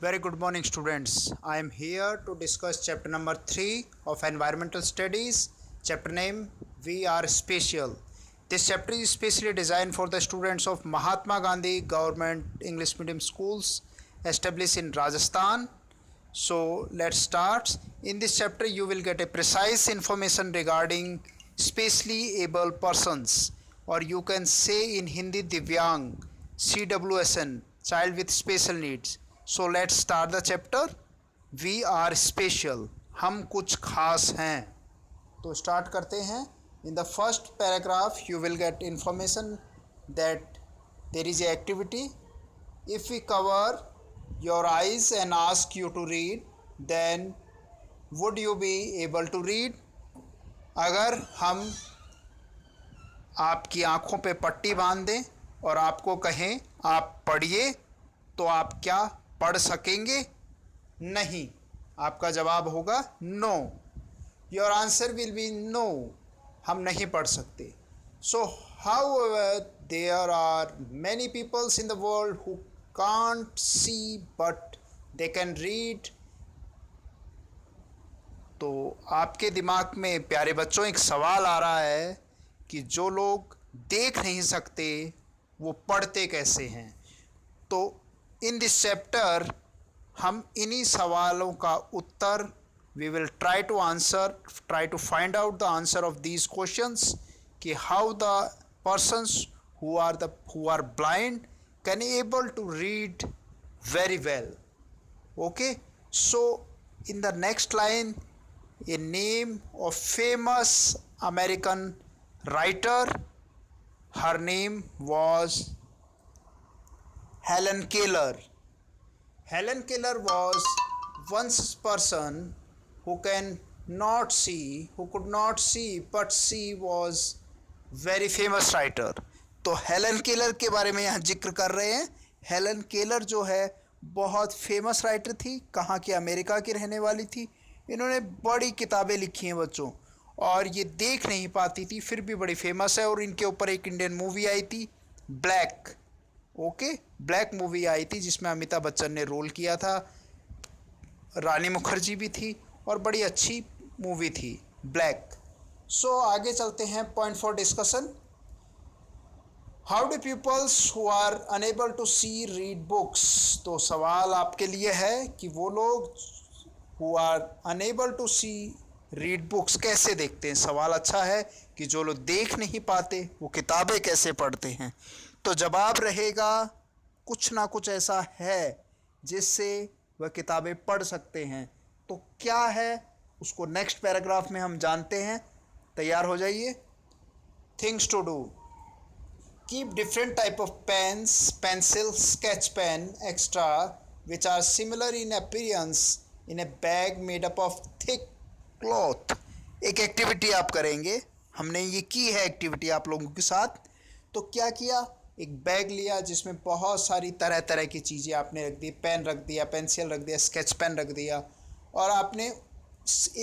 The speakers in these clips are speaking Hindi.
Very good morning, students. I am here to discuss chapter number 3 of Environmental Studies. Chapter name We Are Spatial. This chapter is specially designed for the students of Mahatma Gandhi Government English Medium Schools established in Rajasthan. So let's start. In this chapter, you will get a precise information regarding specially able persons, or you can say in Hindi Divyang, CWSN, child with special needs. So let's start the chapter. We are special. हम कुछ खास हैं. तो स्टार्ट करते हैं. In the first paragraph, you will get information that there is a activity. If we cover your eyes and ask you to read, then would you be able to read? अगर हम आपकी आँखों पे पट्टी बांध दें और आपको कहें आप पढ़िए, तो आप क्या पढ़ सकेंगे? नहीं. आपका जवाब होगा no. Your answer will be no. हम नहीं पढ़ सकते. So however there are many peoples in the world who can't see but they can read. तो आपके दिमाग में प्यारे बच्चों एक सवाल आ रहा है कि जो लोग देख नहीं सकते वो पढ़ते कैसे हैं. तो इन दिस चैप्टर हम इन्हीं सवालों का उत्तर we will try to find out the answer of these questions कि how the persons who are blind can able to read very well. Okay, so in the next line a name of famous American writer. Her name was Helen Keller. Helen Keller was one person who could not see, but she was very famous writer. तो हेलन केलर के बारे में यहाँ जिक्र कर रहे हैं. हेलन केलर जो है बहुत फेमस राइटर थी. कहाँ की? अमेरिका की रहने वाली थी. इन्होंने बड़ी किताबें लिखी हैं बच्चों, और ये देख नहीं पाती थी, फिर भी बड़ी फेमस है. और इनके ऊपर एक इंडियन मूवी आई थी, ब्लैक. ओके, ब्लैक मूवी आई थी जिसमें अमिताभ बच्चन ने रोल किया था. रानी मुखर्जी भी थी और बड़ी अच्छी मूवी थी ब्लैक. सो आगे चलते हैं. Point for discussion. How do peoples who are unable to see read books. तो सवाल आपके लिए है कि वो लोग who are unable to see read books कैसे देखते हैं. सवाल अच्छा है कि जो लोग देख नहीं पाते वो किताबें कैसे पढ़ते हैं. तो जवाब रहेगा कुछ ना कुछ ऐसा है जिससे वह किताबें पढ़ सकते हैं. तो क्या है उसको नेक्स्ट पैराग्राफ में हम जानते हैं. तैयार हो जाइए. Things to do. Keep different type of pens, pencil, sketch pen, extra which are similar in appearance in a bag made up of thick cloth. एक एक्टिविटी आप करेंगे. हमने ये की है एक्टिविटी आप लोगों के साथ. तो क्या किया, एक बैग लिया जिसमें बहुत सारी तरह तरह की चीज़ें आपने रख दी. पेन रख दिया, पेंसिल रख दिया, स्केच पेन रख दिया, और आपने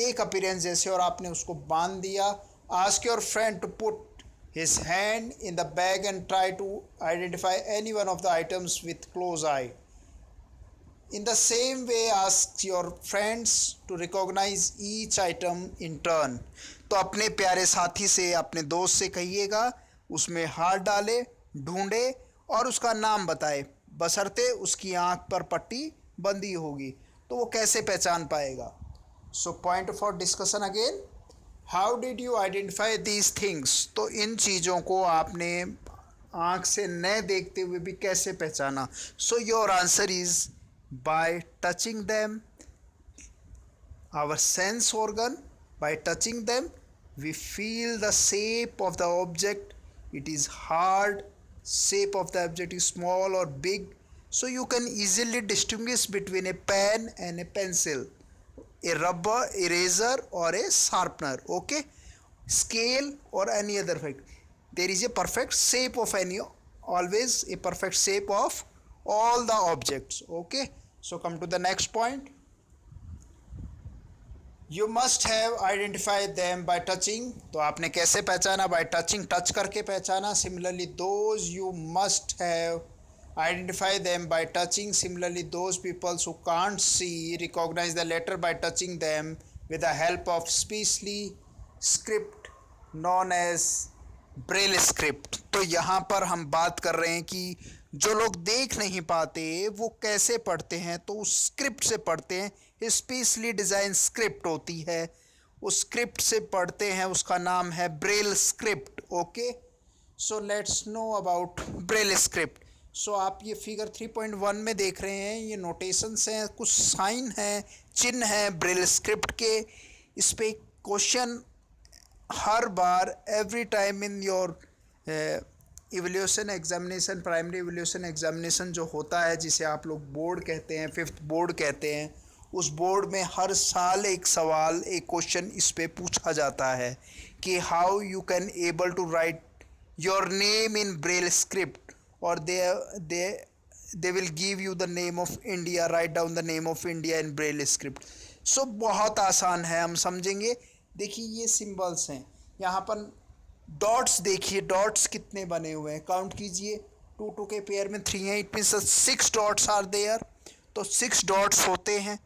एक अपीयरेंस जैसे, और आपने उसको बांध दिया. Ask your friend to put his hand in the bag and try to identify any one of the items with close eye. In the same way, ask your friends to recognize each item in turn. तो अपने प्यारे साथी से, अपने दोस्त से कहिएगा उसमें हाथ डाले, ढूंढे और उसका नाम बताए, बशर्ते उसकी आंख पर पट्टी बंधी होगी. तो वो कैसे पहचान पाएगा. So point for discussion again. How did you identify these things. तो इन चीज़ों को आपने आंख से न देखते हुए भी कैसे पहचाना. So your answer is by touching them. Our sense organ, by touching them we feel the shape of the object. It is hard, shape of the object is small or big, so you can easily distinguish between a pen and a pencil, a rubber eraser or a sharpener. Okay, scale or any other fact. There is a perfect shape of any, always a perfect shape of all the objects. Okay, so come to the next point. You must have identified them by touching. तो आपने कैसे पहचाना? by touching, टच करके पहचाना. Similarly, those you must have identify them by touching. Similarly, those people who can't see recognize the letter by touching them with the help of specially script known as Braille script. तो यहाँ पर हम बात कर रहे हैं कि जो लोग देख नहीं पाते वो कैसे पढ़ते हैं, तो उस स्क्रिप्ट से पढ़ते हैं। स्पेशली डिज़ाइन स्क्रिप्ट होती है, उस स्क्रिप्ट से पढ़ते हैं, उसका नाम है Braille script. Okay, so let's know about Braille script. So आप ये फिगर 3.1 में देख रहे हैं, ये नोटेशंस हैं, कुछ साइन हैं, चिन्ह हैं ब्रेल स्क्रिप्ट के। इस पे question her bar every time in your evaluation examination, primary evaluation examination जो होता है, जिसे आप लोग बोर्ड कहते हैं, 5th बोर्ड कहते हैं, उस बोर्ड में हर साल एक सवाल, एक क्वेश्चन इस पे पूछा जाता है कि how you can able to write your name in Braille script, और they will give you the name of India, write down the name of India in Braille script. So बहुत आसान है, हम समझेंगे। देखिए ये सिंबल्स हैं, यहाँ पर डॉट्स देखिए, डॉट्स कितने बने हुए हैं, काउंट कीजिए। 2 के पेयर में 3 हैं, it means 6 dots are there. तो 6 डॉट्स होते हैं,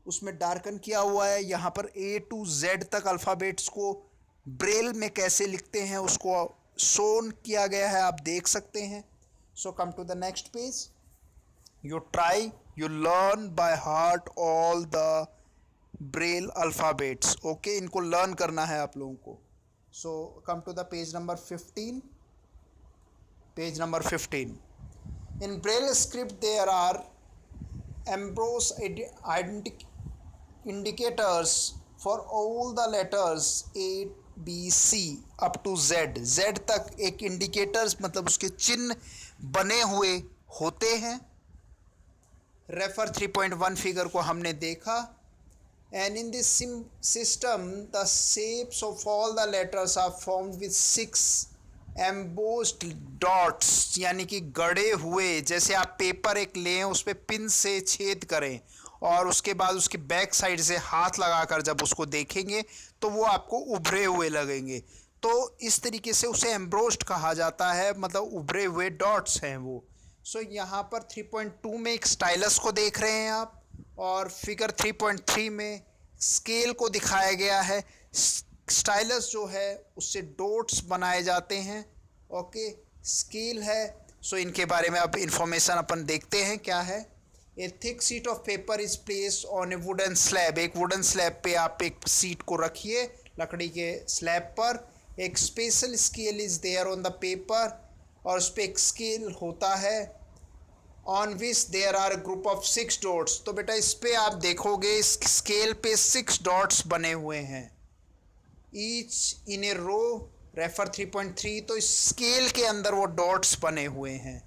उसमें डार्कन किया हुआ है। यहाँ पर A to Z तक अल्फ़ाबेट्स को ब्रेल में कैसे लिखते हैं उसको शोन किया गया है, आप देख सकते हैं। So come to the next page. You try, you learn by heart all the Braille alphabets. Okay, इनको लर्न करना है आप लोगों को। So come to the page number 15। Page number 15। In Braille script there are embossed indicators for all the letters A, B, C up to Z। Z तक एक इंडिकेटर्स मतलब उसके चिन्ह बने हुए होते हैं। रेफर 3.1 फिगर को हमने देखा। And in this system the shapes of all the letters are formed with 6 embossed dots, यानी कि गड़े हुए, जैसे आप पेपर एक लें, उस पर पिन से छेद करें और उसके बाद उसके बैक साइड से हाथ लगाकर जब उसको देखेंगे तो वो आपको उभरे हुए लगेंगे। तो इस तरीके से उसे एम्ब्रोस्ड कहा जाता है, मतलब उभरे हुए डॉट्स हैं वो। सो यहाँ पर 3.2 में एक स्टाइलस को देख रहे हैं आप, और फिगर 3.3 में स्केल को दिखाया गया है। स्टाइलस जो है उससे डॉट्स बनाए जाते हैं। ओके, स्केल है। सो इनके बारे में अब इंफॉर्मेशन अपन देखते हैं क्या है। ए thick sheet of paper is placed on A wooden slab. एक वुडन स्लैब पे आप एक सीट को रखिए, लकड़ी के स्लैब पर। एक special scale is there on the paper, और उस पर एक स्केल होता है on which there are group of 6 dots. तो बेटा इस पे आप देखोगे इस स्केल पे 6 डॉट्स बने हुए हैं, each in A row. Refer 3.3। तो इस स्केल के अंदर वो डॉट्स बने हुए हैं।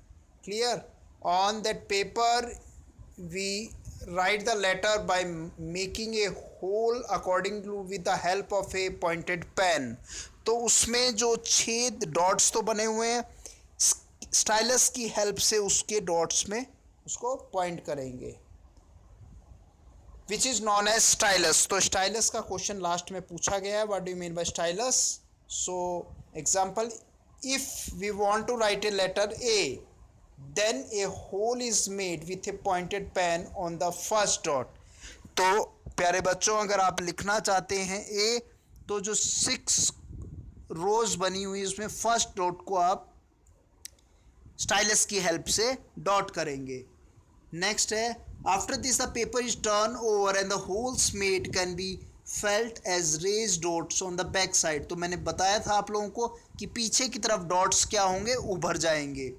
Clear? On that paper we write the letter by making a hole according to with the help of a pointed pen. तो उसमें जो छेद डॉट्स तो बने हुए हैं, स्टाइलस की हेल्प से उसके डॉट्स में उसको पॉइंट करेंगे, which is known as stylus. तो स्टाइलस का क्वेश्चन लास्ट में पूछा गया है, what do you mean by stylus. So example, if we want to write a letter A, then a hole is made with a pointed pen on the first dot. तो प्यारे बच्चों, अगर आप लिखना चाहते हैं ए, तो जो 6 रोज बनी हुई उसमें फर्स्ट डॉट को आप स्टाइलस की हेल्प से डॉट करेंगे। नेक्स्ट है, after this the paper is turn over and the holes made can be felt as raise dots on the back side. तो मैंने बताया था आप लोगों को कि पीछे की तरफ डॉट्स क्या होंगे, उभर जाएंगे।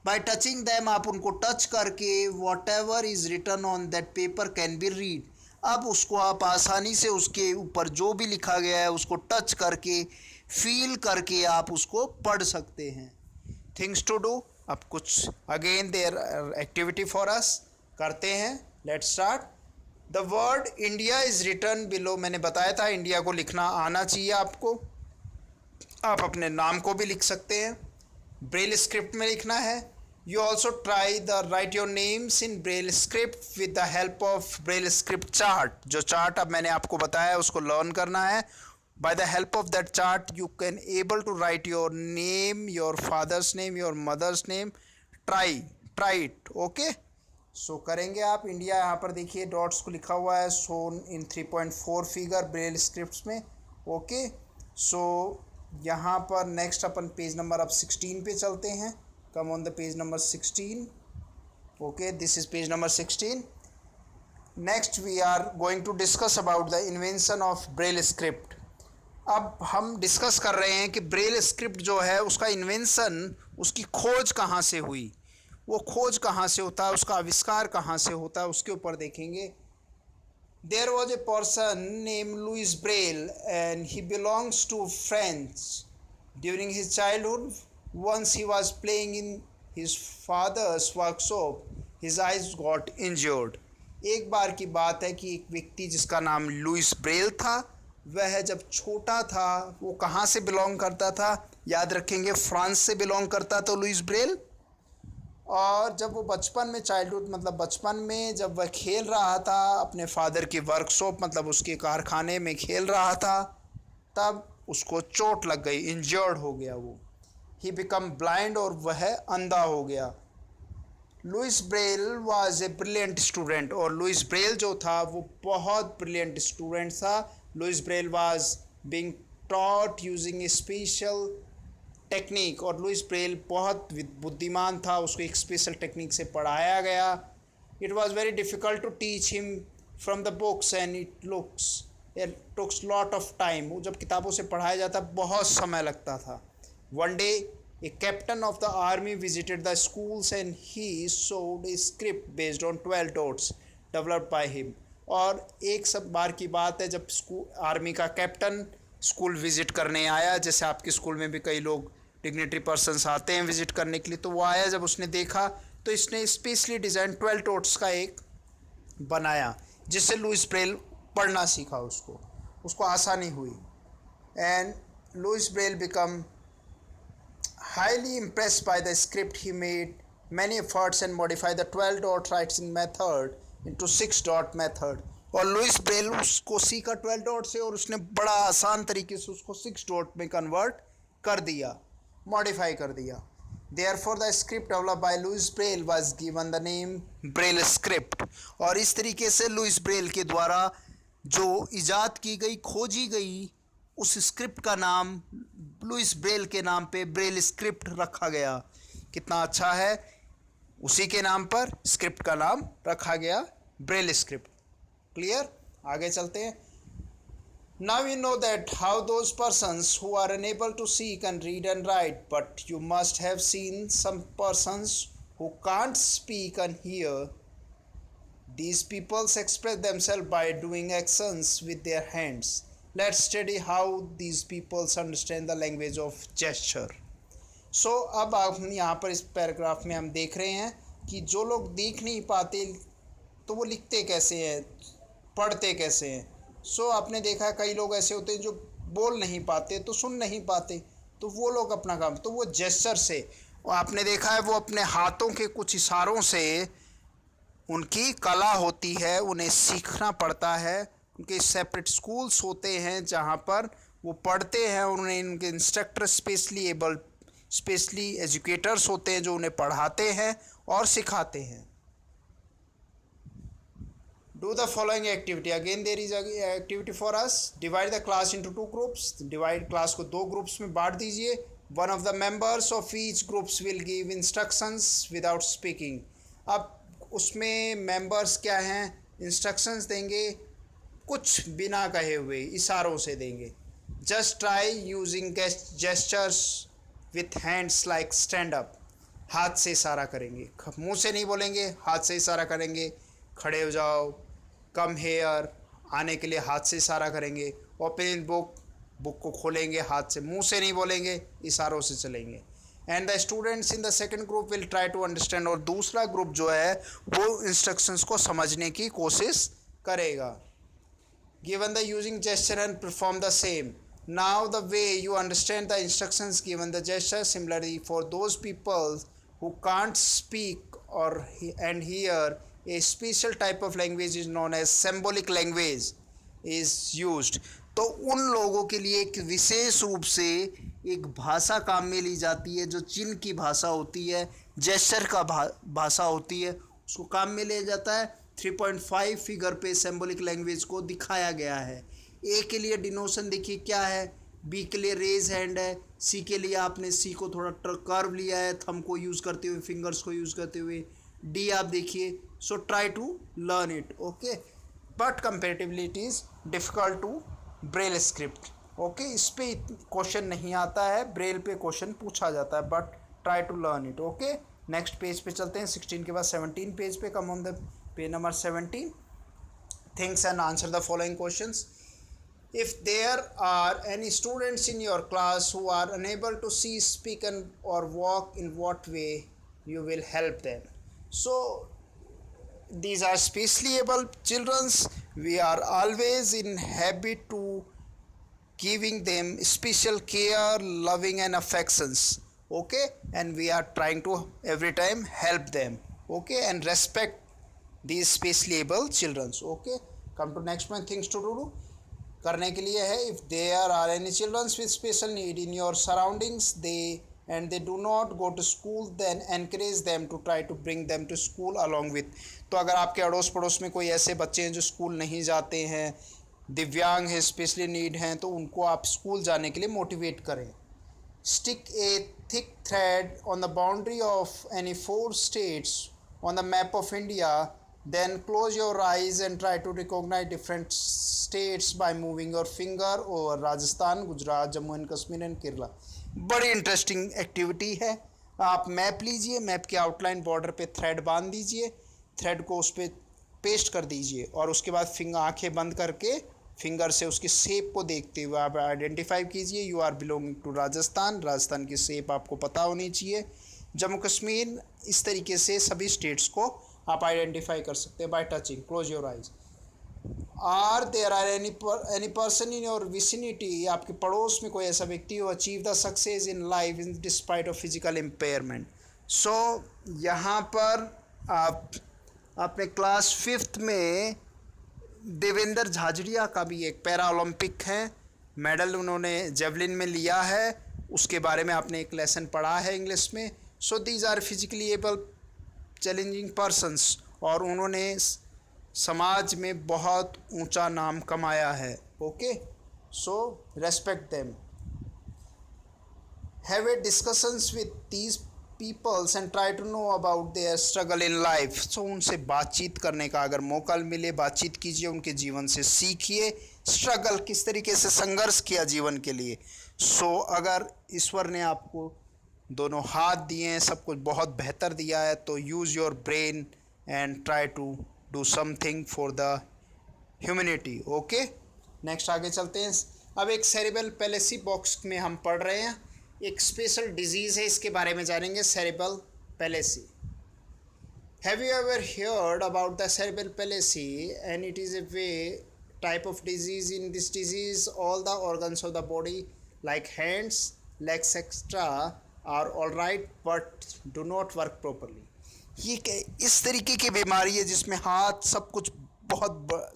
बाय टचिंग दैम, आप उनको टच करके whatever is written on that paper can be read. अब उसको आप आसानी से उसके ऊपर जो भी लिखा गया है उसको टच करके, फील करके आप उसको पढ़ सकते हैं। थिंग्स टू डू, अब कुछ again there activity for us करते हैं। Let's start. The word India is written below. मैंने बताया था इंडिया को लिखना आना चाहिए आपको। आप अपने नाम को भी लिख सकते हैं, ब्रेल स्क्रिप्ट में लिखना है। You also try the right your names in Braille script with the help of Braille script chart. जो चार्ट अब मैंने आपको बताया उसको लर्न करना है। By the help of that chart you can able to write your name, your father's name, your mother's name. Try try it. Okay, so करेंगे आप। इंडिया यहाँ पर देखिए डॉट्स को लिखा हुआ है, shown in 3.4 figure Braille scripts में। ओके, सो यहाँ पर नेक्स्ट अपन पेज नंबर अब 16 पे चलते हैं। Come on the page number 16। Okay, this is page number 16। Next we are going to discuss about the invention of Braille script. अब हम डिस्कस कर रहे हैं कि ब्रेल स्क्रिप्ट जो है उसका इन्वेंशन, उसकी खोज कहाँ से हुई, वो खोज कहाँ से होता है, उसका आविष्कार कहाँ से होता है, उसके ऊपर देखेंगे। There was a person named Louis Braille and he belongs to France. During his childhood, once he was playing in his father's workshop, his eyes got injured. एक बार की बात है कि एक व्यक्ति जिसका नाम लुइस ब्रेल था, वह जब छोटा था, वो कहाँ से बिलोंग करता था, याद रखेंगे फ्रांस से बिलोंग करता था लुइस ब्रेल। और जब वो बचपन में, चाइल्डहुड मतलब बचपन में, जब वह खेल रहा था अपने फादर की वर्कशॉप मतलब उसके कारखाने में खेल रहा था, तब उसको चोट लग गई, इंजर्ड हो गया वो। ही बिकम ब्लाइंड, और वह अंधा हो गया। Louis Braille was a brilliant student, और लुइस ब्रेल जो था वो बहुत ब्रिलियंट स्टूडेंट था। Louis Braille was being taught using a special technique, और लुइस ब्रेल बहुत बुद्धिमान था, उसको एक स्पेशल टेक्निक से पढ़ाया गया। It was very difficult to teach him from the books and it took lot of time. वो जब किताबों से पढ़ाया जाता बहुत समय लगता था। One day a captain of the army visited the schools and he showed A script based on 12 dots developed by him. और एक सब बार की बात है जब आर्मी का कैप्टन स्कूल विज़िट करने आया, जैसे आपके स्कूल में भी कई लोग डिग्निटरी पर्सन्स आते हैं विज़िट करने के लिए, तो वो आया, जब उसने देखा तो इसने स्पेशली डिज़ाइन 12 डॉट्स का एक बनाया, जिससे लुइस ब्रेल पढ़ना सीखा, उसको आसानी हुई। And Louis Braille become highly impressed by the script. He made many efforts and modify the 12 dot writing method into 6 dot method. और लुइस ब्रेल उसको सीखा 12 डॉट से, और उसने बड़ा आसान तरीके से उसको 6 डॉट में कन्वर्ट कर दिया, मॉडिफाई कर दिया। Therefore the script developed by Louis Braille was given the name Braille script। और इस तरीके से लुइस ब्रेल के द्वारा जो इजाद की गई, खोजी गई, उस स्क्रिप्ट का नाम लुइस ब्रेल के नाम पे ब्रेल स्क्रिप्ट रखा गया। कितना अच्छा है, उसी के नाम पर स्क्रिप्ट का नाम रखा गया, ब्रेल स्क्रिप्ट। क्लियर, आगे चलते हैं। Now you know that how those persons who are unable to see can read and write, but you must have seen some persons who can't speak and hear. These people express themselves by doing actions with their hands. Let's study how these people understand the language of gesture. So अब हम यहाँ पर इस पैराग्राफ में हम देख रहे हैं कि जो लोग देख नहीं पाते तो वो लिखते कैसे हैं, पढ़ते कैसे हैं। सो आपने देखा कई लोग ऐसे होते हैं जो बोल नहीं पाते, तो सुन नहीं पाते, तो वो लोग अपना काम, तो वो जेस्चर से, और आपने देखा है वो अपने हाथों के कुछ इशारों से उनकी कला होती है, उन्हें सीखना पड़ता है। उनके सेपरेट स्कूल्स होते हैं जहाँ पर वो पढ़ते हैं, और उन्हें उनके इंस्ट्रक्टर स्पेशली एजुकेटर्स होते हैं जो उन्हें पढ़ाते हैं और सिखाते हैं। Do the following activity. Again there is a activity for us. Divide the class into 2 groups. Divide class को 2 ग्रुप्स में बांट दीजिए। One of the members of each groups will give instructions without speaking. अब उसमें members क्या हैं, instructions देंगे कुछ बिना कहे हुए, इशारों से देंगे। Just try using gestures with hands like stand up. हाथ से इशारा करेंगे, मुंह से नहीं बोलेंगे, हाथ से इशारा करेंगे। खड़े हो जाओ, कम हेयर, आने के लिए हाथ से इशारा करेंगे। ओपन बुक को खोलेंगे हाथ से, मुंह से नहीं बोलेंगे, इशारों से चलेंगे। And the students in the second group will try to understand, और दूसरा ग्रुप जो है वो इंस्ट्रक्शंस को समझने की कोशिश करेगा। Given the using gesture and perform the same. Now the way you understand the instructions given the gesture similarly for those people who can't speak or and hear, a special type of language is known as symbolic language is used। तो उन लोगों के लिए एक विशेष रूप से एक भाषा काम में ली जाती है जो चिन्ह की भाषा होती है, जेस्चर का भाषा होती है, उसको काम में लिया जाता है। 3.5 फिगर पे सिंबॉलिक लैंग्वेज को दिखाया गया है। ए के लिए डिनोशन देखिए क्या है, बी के लिए रेज हैंड है, सी के लिए आपने सी को थोड़ा कर्व लिया है थंब को यूज़ करते हुए, फिंगर्स को यूज़ करते हुए। डी आप देखिए, so try to learn it, okay, but comparatively it is difficult to Braille script, okay. इस पे क्वेश्चन नहीं आता है, ब्रेल पे क्वेश्चन पूछा जाता है, but try to learn it, okay. Next page पे चलते हैं, 16 के बाद 17 पेज पे, come on the page number 17। Thinks and answer the following questions. If there are any students in your class who are unable to see, speak and or walk, in what way you will help them? So these are specially able childrens. We are always in habit to giving them special care, loving and affections, okay, and we are trying to every time help them, okay, and respect these specially able childrens, okay। come to next one, things to do करने के लिए है। If there are any childrens with special need in your surroundings they do not go to school, then encourage them to try to bring them to school along with. तो अगर आपके अड़ोस पड़ोस में कोई ऐसे बच्चे हैं जो स्कूल नहीं जाते हैं, दिव्यांग है, स्पेशली नीड हैं, तो उनको आप स्कूल जाने के लिए मोटिवेट करें। Stick A thick thread on the boundary of any 4 states on the map of India, then close your eyes and try to recognize different states by moving your finger over Rajasthan, Gujarat, Jammu and Kashmir and Kerala। बड़ी इंटरेस्टिंग एक्टिविटी है। आप मैप लीजिए, मैप के आउटलाइन बॉर्डर पे थ्रेड बांध दीजिए, थ्रेड को उस पर पेस्ट कर दीजिए और उसके बाद फिंगर आंखें बंद करके फिंगर से उसकी शेप को देखते हुए आप आइडेंटिफाई कीजिए you are belonging to Rajasthan. Rajasthan की शेप आपको पता होनी चाहिए। जम्मू कश्मीर, इस तरीके से सभी स्टेट्स को आप आइडेंटिफाई कर सकते हैं by touching. Close your eyes. Are there are any person in your vicinity, आपके पड़ोस में कोई ऐसा व्यक्ति हो achieve the success in life in despite of physical impairment. So यहाँ पर आप अपने क्लास 5th में देवेंद्र झाझड़िया का भी एक पैरा ओलंपिक है, मेडल उन्होंने जेवलिन में लिया है, उसके बारे में आपने एक लेसन पढ़ा है इंग्लिश में। So these are physically able challenging persons, और उन्होंने समाज में बहुत ऊंचा नाम कमाया है, okay. So respect them. Have a discussions with these peoples and try to know about their struggle in life. So उनसे बातचीत करने का अगर मौका मिले, बातचीत कीजिए, उनके जीवन से सीखिए, स्ट्रगल किस तरीके से संघर्ष किया जीवन के लिए। सो अगर ईश्वर ने आपको दोनों हाथ दिए हैं, सब कुछ बहुत बेहतर दिया है, तो use your brain and try to do something for the humanity, okay. Next आगे चलते हैं। अब एक सेरेब्रल पैलेसी बॉक्स में हम पढ़ रहे हैं, एक स्पेशल डिजीज़ है, इसके बारे में जानेंगे, cerebral palsy. Have you ever heard about the cerebral palsy? And it is a way type of disease. In this disease all the organs of the body like hands, legs extra are all right but do not work properly. ये इस तरीके की बीमारी है जिसमें हाथ सब कुछ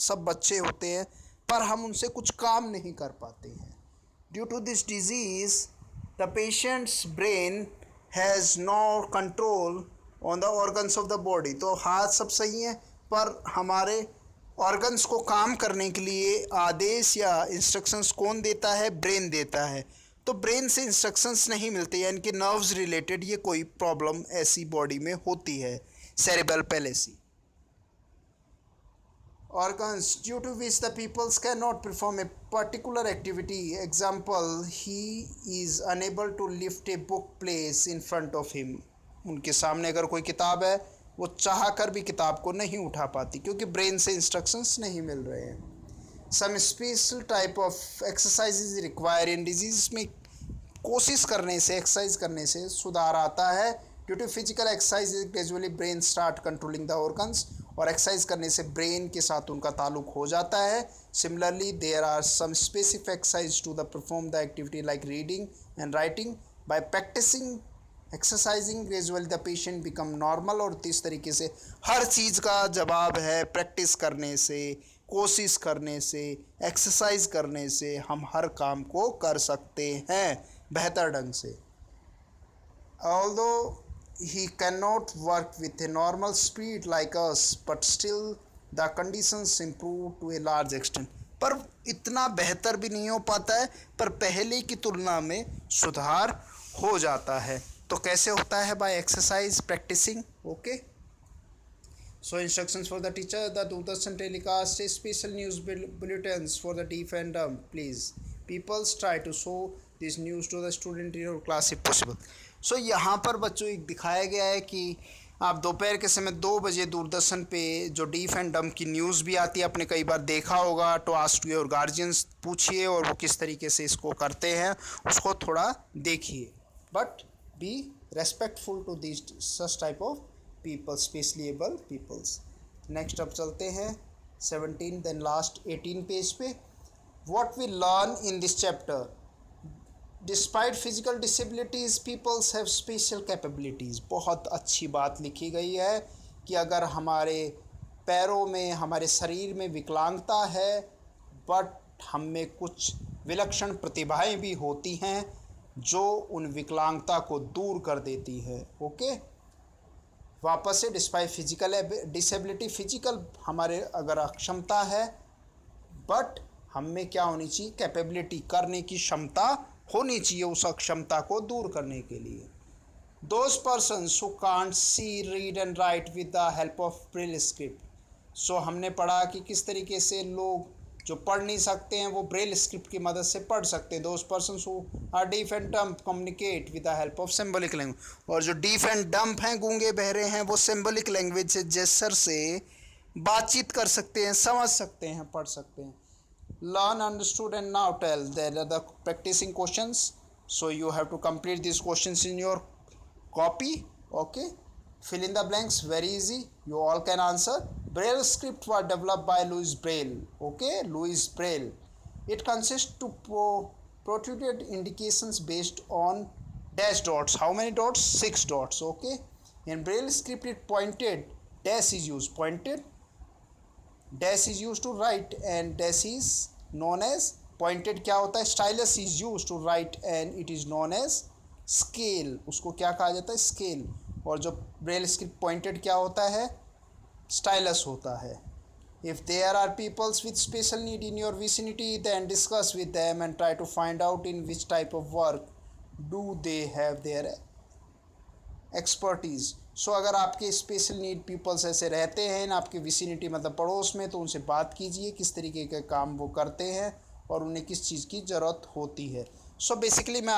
सब बच्चे होते हैं, पर हम उनसे कुछ काम नहीं कर पाते हैं। Due to this disease the patients brain has no control on the organs of the body. तो हाथ सब सही हैं, पर हमारे ऑर्गन्स को काम करने के लिए आदेश या इंस्ट्रक्शंस कौन देता है? ब्रेन देता है। तो ब्रेन से इंस्ट्रक्शंस नहीं मिलते, यानी कि नर्व्स रिलेटेड ये कोई प्रॉब्लम ऐसी बॉडी में होती है, cerebral पैलेसी। organs due to which the peoples cannot perform a particular activity. Example, he is unable to lift a book placed in front of him. उनके सामने अगर कोई किताब है, वो चाह कर भी किताब को नहीं उठा पाती क्योंकि ब्रेन से इंस्ट्रक्शंस नहीं मिल रहे हैं। Some special type of exercises required in disease में कोशिश करने से, एक्सरसाइज करने से सुधार आता है। Due to physical exercise gradually brain start controlling the organs, और एक्सरसाइज करने से ब्रेन के साथ उनका ताल्लुक हो जाता है। Similarly there are some specific exercise to the perform the activity like reading and writing. By practising exercising gradually the patient become normal. और इस तरीके से हर चीज़ का जवाब है प्रैक्टिस करने से, कोशिश करने से, एक्सरसाइज करने से हम हर काम को कर सकते हैं बेहतर ढंग से। Although he cannot work with a normal speed like us, but still the conditions improve to a large extent. पर इतना बेहतर भी नहीं हो पाता है, पर पहले की तुलना में सुधार हो जाता है। तो कैसे होता है? By exercise, practising. Okay, so instructions for the teacher: the Doordarshan telecast special news bulletins for the deaf and dumb. Please people try to show this news to the student in your class if possible. so यहाँ पर बच्चों एक दिखाया गया है कि आप दोपहर के समय 2 बजे दूरदर्शन पे जो डीफ एंड डम की न्यूज़ भी आती है, आपने कई बार देखा होगा। तो आस्क योर गार्जियंस, पूछिए और वो किस तरीके से इसको करते हैं उसको थोड़ा देखिए। But be respectful to this such type of people, specially able peoples. Next अब चलते हैं 17 देन लास्ट 18 पेज पे। What we learn in this chapter: despite physical disabilities peoples have special capabilities. बहुत अच्छी बात लिखी गई है कि अगर हमारे पैरों में, हमारे शरीर में विकलांगता है, बट हम में कुछ विलक्षण प्रतिभाएं भी होती हैं जो उन विकलांगता को दूर कर देती है। ओके, वापस से डिस्पाइट फिजिकल डिसेबिलिटी, फिजिकल हमारे अगर अक्षमता है, बट हम में क्या होनी चाहिए? कैपेबिलिटी, करने की क्षमता होनी चाहिए उस अक्षमता को दूर करने के लिए। Those persons who can't see, read and write with the help of Braille script. So हमने पढ़ा कि किस तरीके से लोग जो पढ़ नहीं सकते हैं वो ब्रेल स्क्रिप्ट की मदद से पढ़ सकते हैं। Those persons who are deaf and dumb communicate with the help of symbolic language. और जो डीफ एंड डम्ब हैं, गूंगे बहरे हैं, वो सिम्बॉलिक लैंग्वेज से, जेस्चर से बातचीत कर सकते हैं, समझ सकते हैं, पढ़ सकते हैं। Learn, understood, and now tell. There are the practicing questions, so you have to complete these questions in your copy. Okay, fill in the blanks, very easy, you all can answer. Braille script was developed by Louis Braille. Okay, Louis Braille. It consists to protruded indications based on dash dots. How many dots? 6 dots. Okay, in Braille script it pointed dash is used, pointed dash is used to write and dash is known as pointed। क्या होता है? Stylus is used to write and it is known as scale। उसको क्या कहा जाता है? स्केल। और जो ब्रेल स्क्रिप्ट पॉइंटेड क्या होता है? स्टाइलस होता है। If there are peoples with special need in your vicinity, then discuss with them and try to find out in which type of work do they have their expertise. So अगर आपके स्पेशल नीड पीपल्स ऐसे रहते हैं आपके विसिनिटी, मतलब पड़ोस में, तो उनसे बात कीजिए किस तरीके के काम वो करते हैं और उन्हें किस चीज़ की ज़रूरत होती है। सो बेसिकली मैं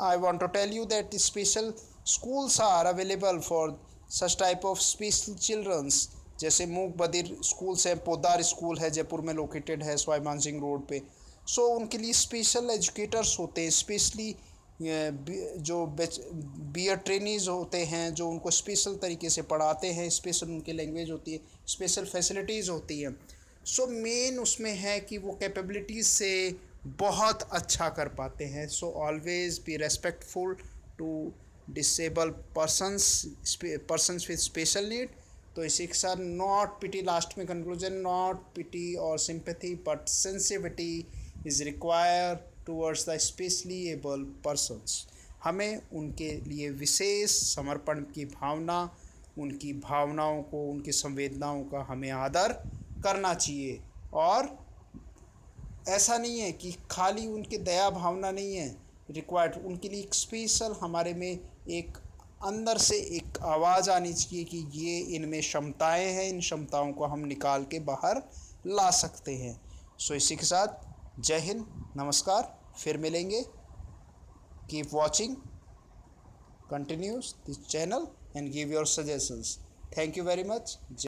I want to tell you that special schools are available for such type of special childrens. जैसे मूक बधिर स्कूल्स हैं, पोदार स्कूल है, जयपुर में लोकेटेड है, सवाई मानसिंह रोड पे। सो उनके लिए स्पेशल एजुकेटर्स होते हैं, स्पेशली जो बीयर ट्रेनीज़ होते हैं जो उनको स्पेशल तरीके से पढ़ाते हैं, स्पेशल उनकी लैंग्वेज होती है, स्पेशल फैसिलिटीज़ होती हैं। सो मेन उसमें है कि वो कैपेबिलिटीज़ से बहुत अच्छा कर पाते हैं। So always be respectful to disable persons with special need. तो इसी के साथ नॉट पिटी, लास्ट में कंक्लूजन, नॉट पिटी और sympathy but sensitivity is required towards the specially able persons. हमें उनके लिए विशेष समर्पण की भावना, उनकी भावनाओं को, उनकी संवेदनाओं का हमें आदर करना चाहिए। और ऐसा नहीं है कि खाली उनकी दया भावना नहीं है रिक्वायर्ड, उनके लिए एक स्पेशल हमारे में एक अंदर से एक आवाज़ आनी चाहिए कि ये इनमें क्षमताएं हैं, इन क्षमताओं को हम निकाल के बाहर ला सकते हैं। सो इसी के साथ जय हिंद, नमस्कार, फिर मिलेंगे। Keep watching, continues this channel and give your suggestions. Thank you very much.